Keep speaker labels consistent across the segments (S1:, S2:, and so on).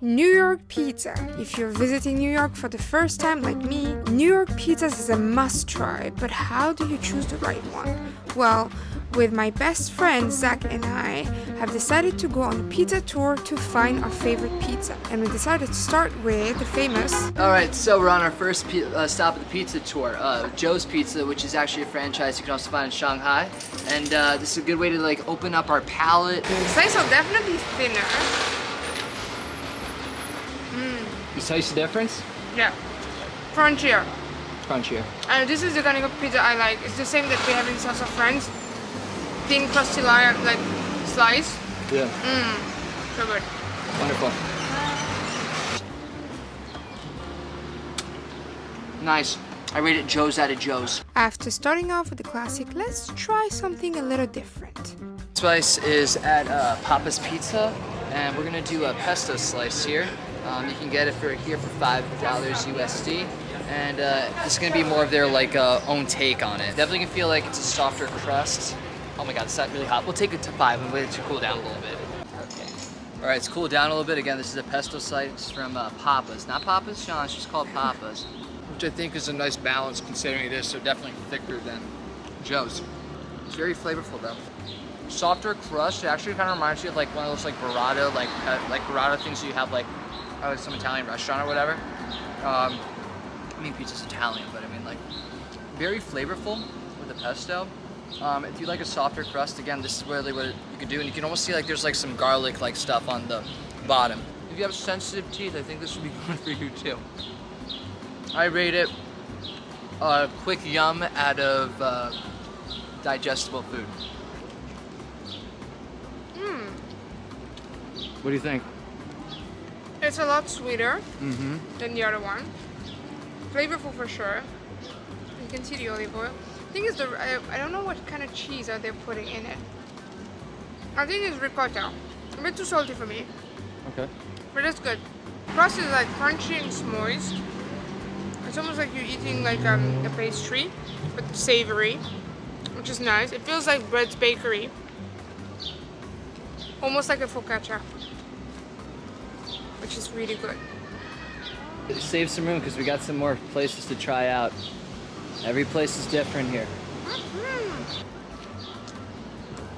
S1: New York pizza. If you're visiting New York for the first time like me, New York pizzas is a must try, but how do you choose the right one? Well, with my best friend Zach and I have decided to go on a pizza tour to find our favorite pizza. And we decided to start with the famous...
S2: Alright, so we're on our first stop of the pizza tour, Joe's Pizza, which is actually a franchise you can also find in Shanghai. And this is a good way to like open up our palate.
S1: The slices are definitely thinner.
S2: You taste the difference?
S1: Yeah. Crunchier.
S2: Crunchier.
S1: And this is the kind of pizza I like. It's the same that we have in Sauce of Friends. Thin crusty layer, like slice.
S2: Yeah.
S1: So good.
S2: Wonderful. Nice. I rate it Joe's out of Joe's.
S1: After starting off with the classic, let's try something a little different.
S2: This place is at Papa's Pizza, and we're gonna do a pesto slice here. You can get it for $5 USD, and this is gonna be more of their like own take on it. Definitely can feel like it's a softer crust. Oh my God, it's not really hot. We'll take it to 5 and wait it to cool down a little bit. Okay. All right, it's cooled down a little bit. Again, this is a pesto slice from Papa's. Not Papa's, Sean. It's just called Papa's, which I think is a nice balance considering it is so definitely thicker than Joe's. It's very flavorful though. Softer crust. It actually kind of reminds you of like one of those like burrata, like burrata things you have like some Italian restaurant or whatever. I mean, pizza's Italian, but I mean like very flavorful with the pesto. If you like a softer crust, again, this is really what you can do, and you can almost see like there's like some garlic like stuff on the bottom. If you have sensitive teeth, I think this would be good for you too. I rate it a quick yum out of digestible food. What do you think?
S1: It's a lot sweeter than the other one. Flavorful for sure. You can see the olive oil. I think it's I don't know what kind of cheese are they putting in it. I think it's ricotta. A bit too salty for me.
S2: Okay.
S1: But it's good. Crust is like crunchy and moist. It's almost like you're eating like a pastry, but savory, which is nice. It feels like Bread's Bakery. Almost like a focaccia, which is really good.
S2: Save some room because we got some more places to try out. Every place is different here.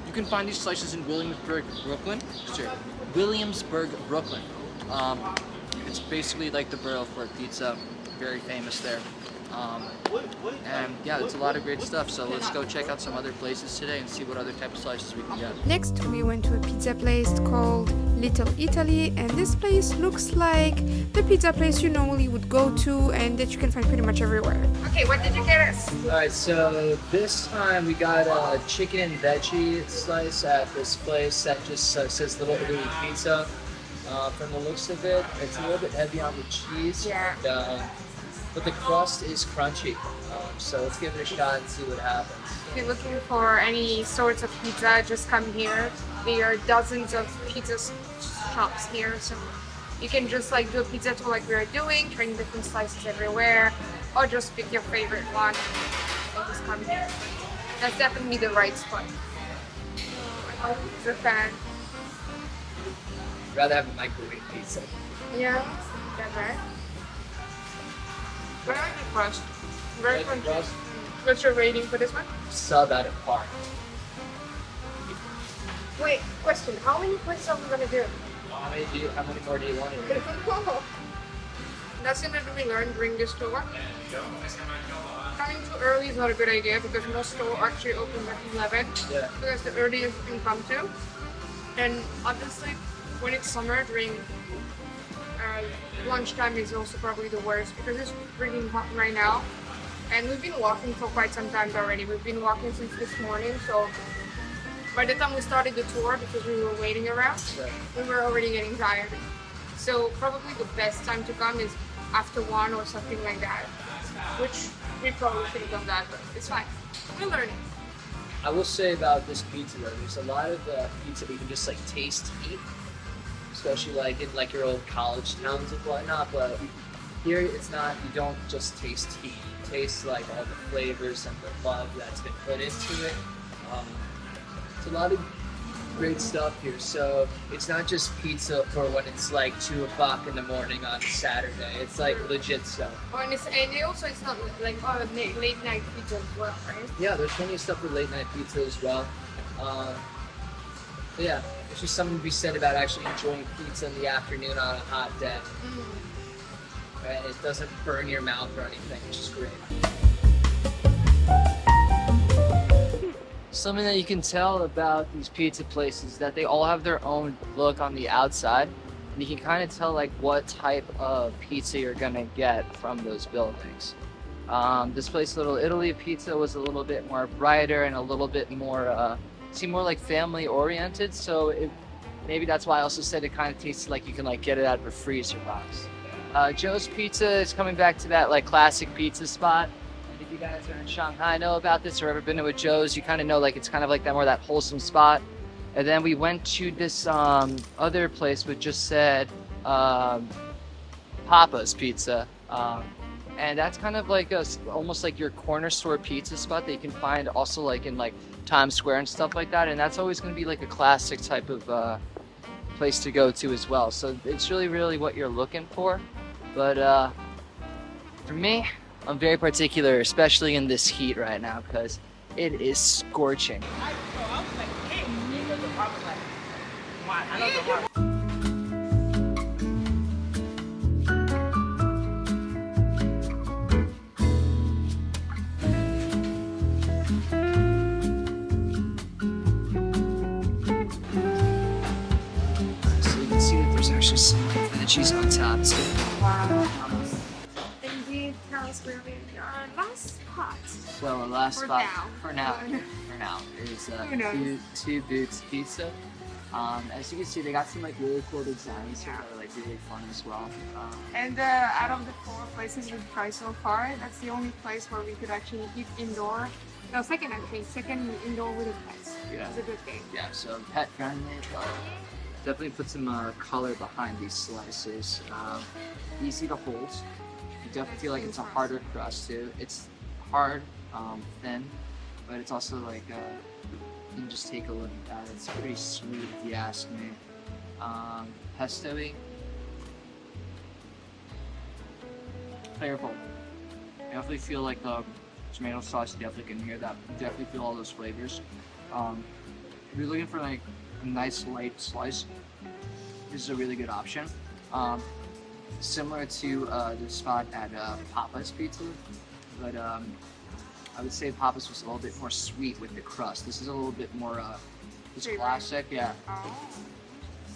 S2: You can find these slices in Williamsburg, Brooklyn. Sure. Williamsburg, Brooklyn. It's basically like the borough for pizza. Very famous there. And yeah, there's a lot of great stuff. So let's go check out some other places today and see what other type of slices we can get.
S1: Next, we went to a pizza place called Little Italy, and this place looks like the pizza place you normally would go to and that you can find pretty much everywhere. Okay, what did you get us?
S2: Alright, so this time we got a chicken and veggie slice at this place that just says Little Italy Pizza. From the looks of it, it's a little bit heavy on the cheese.
S1: Yeah.
S2: But the crust is crunchy. So let's give it a shot and see what happens.
S1: If you're looking for any sorts of pizza, just come here. There are dozens of pizza shops here, so you can just like do a pizza tour like we are doing, trying different slices everywhere, or just pick your favorite one and just come here. That's definitely the right spot. I'm a pizza fan.
S2: I'd rather have a microwave pizza.
S1: Yeah, that's right. But I like the crust. Very crunchy. What's your rating for this one?
S2: Sub out of park.
S1: Wait, question. How many places are we gonna do?
S2: How many more do you want to do?
S1: That's something that we learned during this tour. Coming too early is not a good idea because most stores actually open at 11.
S2: Yeah.
S1: So that's the earliest you can come to. And obviously, when it's summer, during lunchtime is also probably the worst because it's freaking hot right now. And we've been walking for quite some time already. We've been walking since this morning, so by the time we started the tour, because we were waiting around, we were already getting tired. So probably the best time to come is after 1 or something like that, which we probably should have done that, but it's fine. We're learning.
S2: I will say about this pizza though, there's a lot of pizza that you can just like taste heat, especially like in like your old college towns and whatnot, but here it's not, you don't just taste heat, you taste like all the flavors and the love that's been put into it. It's a lot of great stuff here. So it's not just pizza for when it's like 2 o'clock in the morning on Saturday. It's like legit stuff.
S1: Oh, and it's not like late night pizza as well, right?
S2: Yeah, there's plenty of stuff for late night pizza as well. But yeah, there's just something to be said about actually enjoying pizza in the afternoon on a hot day. Right? It doesn't burn your mouth or anything, which is great. Something that you can tell about these pizza places is that they all have their own look on the outside. And you can kind of tell like what type of pizza you're gonna get from those buildings. This place, Little Italy Pizza, was a little bit more brighter and a little bit more, seemed more like family oriented. So maybe that's why I also said it kind of tasted like you can like get it out of a freezer box. Joe's Pizza is coming back to that like classic pizza spot. If you guys are in Shanghai know about this or ever been to a Joe's, you kind of know like it's kind of like that more that wholesome spot. And then we went to this other place which just said Papa's Pizza. And that's kind of like almost like your corner store pizza spot that you can find also like in like Times Square and stuff like that. And that's always going to be like a classic type of place to go to as well. So it's really what you're looking for. But for me, I'm very particular, especially in this heat right now, because it is scorching. So you can see that there's actually some veggies on top too.
S1: Wow. Indeed, tell us where we are. Last spot.
S2: So our last spot for now is Two Boots Pizza. As you can see, they got some like really cool designs here that are like really fun as well.
S1: And out of the 4 places we've tried so far, that's the only place where we could actually eat indoor. No, second indoor with a pet.
S2: Yeah.
S1: It's a good thing.
S2: Yeah, so pet friendly. Definitely put some color behind these slices. Easy to hold. You definitely feel like it's a harder crust too. It's hard, thin, but it's also like you can just take a look at that. It's pretty sweet if you ask me. Pesto-y. Flavorful. Definitely feel like the tomato sauce, you definitely can hear that. You definitely feel all those flavors. If you're looking for like a nice light slice, this is a really good option. Similar to the spot at Papa's Pizza, but I would say Papa's was a little bit more sweet with the crust. This is a little bit more just classic, yeah.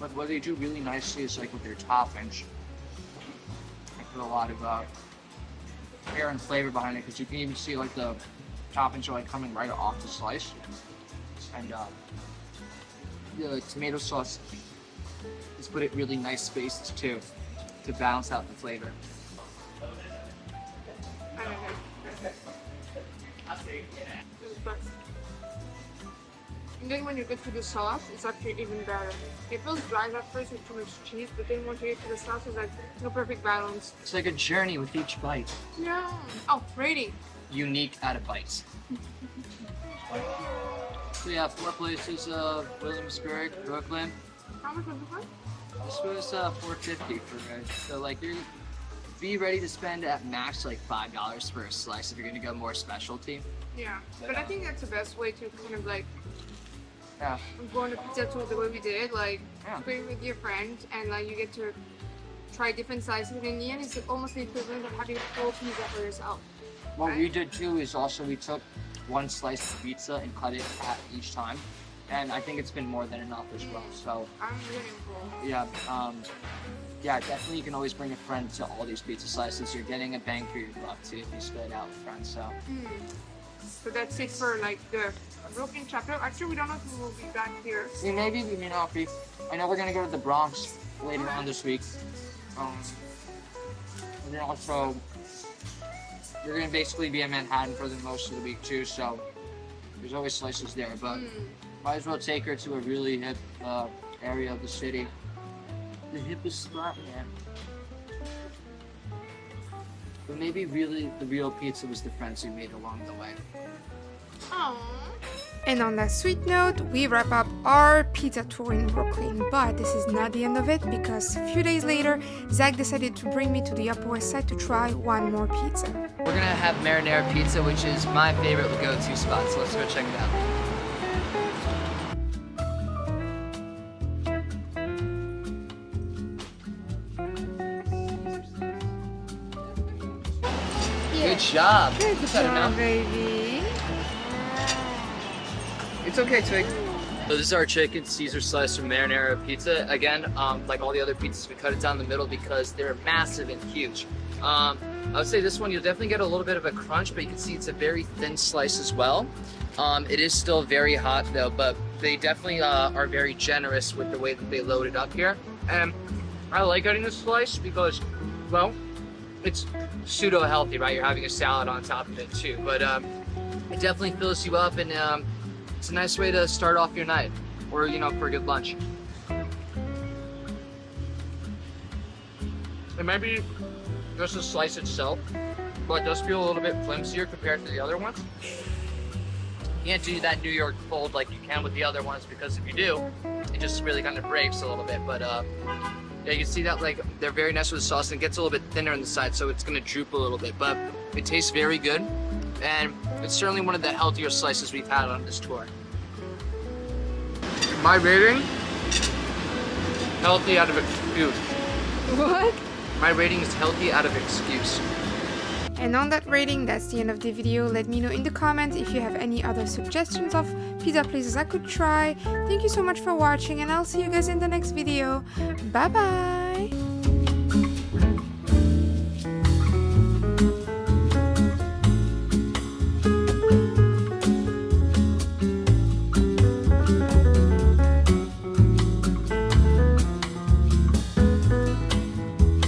S2: But what they do really nicely is like with their toppings, they put a lot of air and flavor behind it, because you can even see like the toppings are like coming right off the slice, and the tomato sauce has put it really nice spaces too to balance out the flavor.
S1: And then when you get to the sauce, it's actually even better. It feels dry at first with too much cheese, but then once you get to the sauce, it's like the perfect balance.
S2: It's like a journey with each bite.
S1: Yeah. Oh, rating.
S2: Unique at a bite. So yeah, 4 places, Williamsburg, Brooklyn.
S1: How much was this one?
S2: This was $4.50 for guys. So like you're be ready to spend at max like $5 for a slice if you're gonna go more specialty.
S1: Yeah, but I think that's the best way to kind of like go on a pizza tour the way we did, like going with your friends and like you get to try different sizes. And in the end, it's almost the equivalent of having a full pizza for yourself.
S2: What we did too is also we took 1 slice of pizza and cut it half each time, and I think it's been more than enough as well. So
S1: I'm really full.
S2: yeah, yeah, definitely you can always bring a friend to all these pizza slices. You're getting a bang for your buck too if you split it out with friends. So.
S1: So that's it for like the Brooklyn chapter. Actually, we don't know if we will be back here.
S2: Yeah, maybe we may not be. I know we're gonna go to the Bronx later on this week. And then also we're gonna basically be in Manhattan for the most of the week too. So there's always slices there, but might as well take her to a really hip area of the city. The hippest spot, man. But maybe really the real pizza was the friends we made along the way.
S1: Aww. And on that sweet note, we wrap up our pizza tour in Brooklyn. But this is not the end of it, because a few days later, Zach decided to bring me to the Upper West Side to try one more pizza.
S2: We're gonna have Marinara Pizza, which is my favorite go-to spot, so let's go check it out. Good job.
S1: Good
S2: Better now.
S1: job, baby.
S2: It's okay, Twig. So this is our chicken Caesar slice from Marinara Pizza. Again, like all the other pizzas, we cut it down the middle because they're massive and huge. I would say this one, you'll definitely get a little bit of a crunch, but you can see it's a very thin slice as well. It is still very hot though, but they definitely are very generous with the way that they load it up here. And I like getting this slice because, well, it's pseudo healthy, right? You're having a salad on top of it too, but it definitely fills you up, and it's a nice way to start off your night, or for a good lunch. It might be just the slice itself, but it does feel a little bit flimsier compared to the other ones. You can't do that New York fold like you can with the other ones, because if you do, it just really kind of breaks a little bit. But yeah, you can see that like they're very nice with the sauce, and it gets a little bit thinner on the side, so it's gonna droop a little bit. But it tastes very good, and it's certainly one of the healthier slices we've had on this tour. My rating, healthy out of excuse.
S1: What?
S2: My rating is healthy out of excuse.
S1: And on that rating, that's the end of the video. Let me know in the comments if you have any other suggestions of pizza places I could try. Thank you so much for watching, and I'll see you guys in the next video. Bye bye!